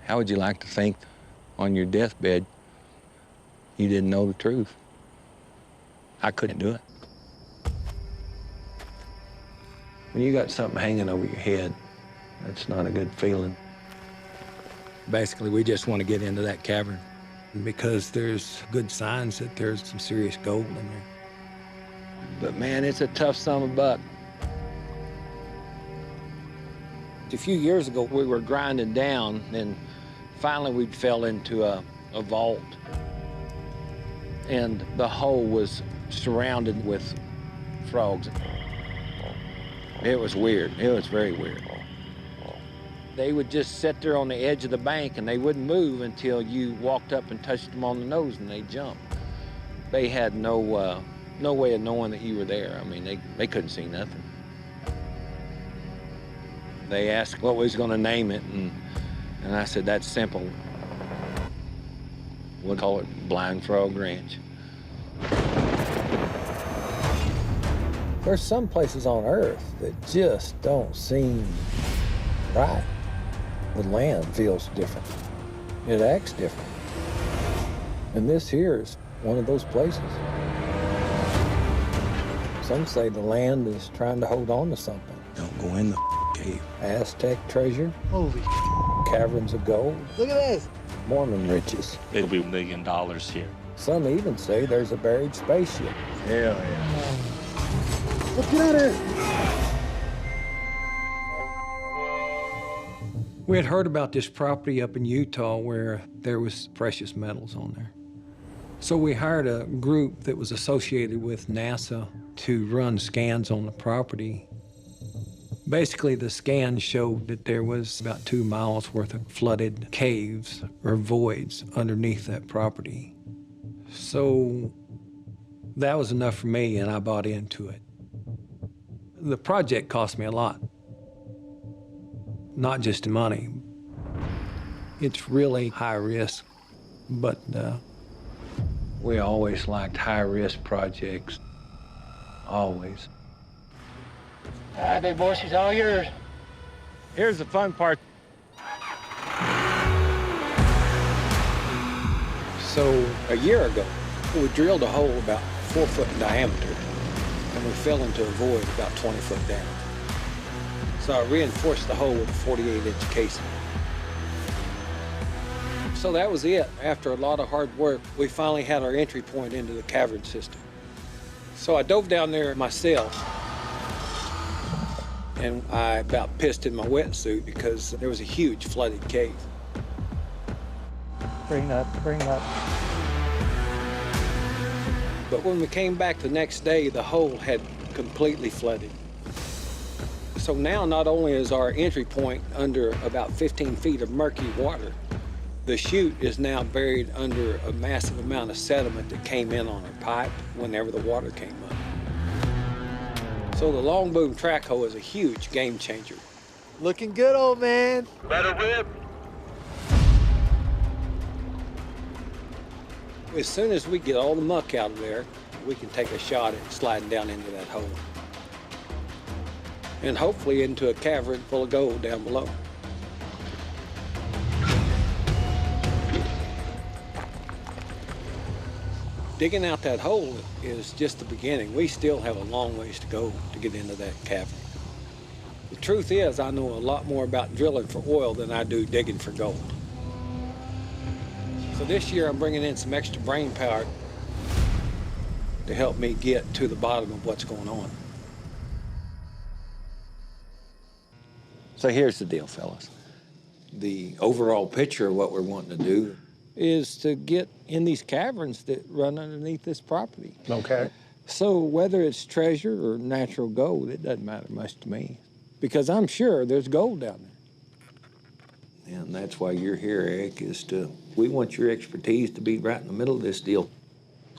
How would you like to think on your deathbed you didn't know the truth? I couldn't do it. When you got something hanging over your head, that's not a good feeling. Basically, we just want to get into that cavern because there's good signs that there's some serious gold in there. But man, it's a tough son of a buck. A few years ago, we were grinding down, and finally we fell into a vault. And the hole was surrounded with frogs. It was weird. It was very weird. They would just sit there on the edge of the bank, and they wouldn't move until you walked up and touched them on the nose, and they'd jump. They had no way of knowing that you were there. I mean, they couldn't see nothing. They asked what we was going to name it, and I said, that's simple. We'll call it Blind Frog Ranch. There's some places on Earth that just don't seem right. The land feels different. It acts different. And this here is one of those places. Some say the land is trying to hold on to something. Don't go in the cave. Aztec treasure. Holy caverns of gold. Look at this. Mormon riches. It'll be $1 million here. Some even say there's a buried spaceship. Hell yeah. Let's get out of here. We had heard about this property up in Utah where there was precious metals on there. So we hired a group that was associated with NASA to run scans on the property. Basically, the scans showed that there was about 2 miles worth of flooded caves or voids underneath that property. So that was enough for me, and I bought into it. The project cost me a lot. Not just in money. It's really high risk, but we always liked high-risk projects, always. All right, big boy, she's all yours. Here's the fun part. So a year ago, we drilled a hole about 4 foot in diameter, and we fell into a void about 20 foot down. So I reinforced the hole with a 48-inch casing. So that was it. After a lot of hard work, we finally had our entry point into the cavern system. So I dove down there myself, and I about pissed in my wetsuit because there was a huge flooded cave. Bring up. But when we came back the next day, the hole had completely flooded. So now not only is our entry point under about 15 feet of murky water, the chute is now buried under a massive amount of sediment that came in on our pipe whenever the water came up. So the long boom track hole is a huge game changer. Looking good, old man. Better rip. As soon as we get all the muck out of there, we can take a shot at sliding down into that hole. And hopefully into a cavern full of gold down below. Digging out that hole is just the beginning. We still have a long ways to go to get into that cavern. The truth is, I know a lot more about drilling for oil than I do digging for gold. So this year, I'm bringing in some extra brain power to help me get to the bottom of what's going on. So here's the deal, fellas. The overall picture of what we're wanting to do is to get in these caverns that run underneath this property. Okay. So whether it's treasure or natural gold, it doesn't matter much to me, because I'm sure there's gold down there. And that's why you're here, Eric, we want your expertise to be right in the middle of this deal.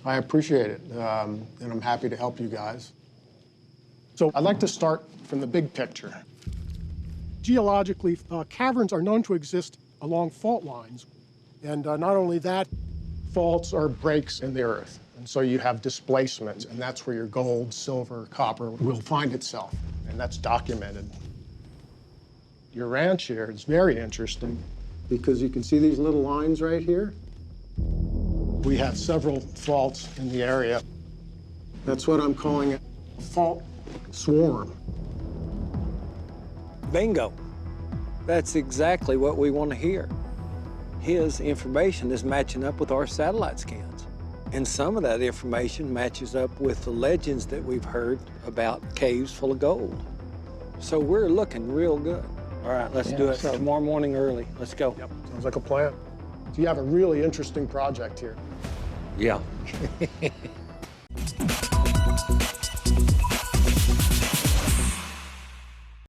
I appreciate it, and I'm happy to help you guys. So I'd like to start from the big picture. Geologically, caverns are known to exist along fault lines. And not only that, faults are breaks in the earth. And so you have displacements, and that's where your gold, silver, copper will find itself. And that's documented. Your ranch here is very interesting. because you can see these little lines right here. We have several faults in the area. That's what I'm calling a fault swarm. Bingo. That's exactly what we want to hear. His information is matching up with our satellite scans. And some of that information matches up with the legends that we've heard about caves full of gold. So we're looking real good. All right, let's do it tomorrow morning early. Let's go. Yep, sounds like a plan. So you have a really interesting project here. Yeah.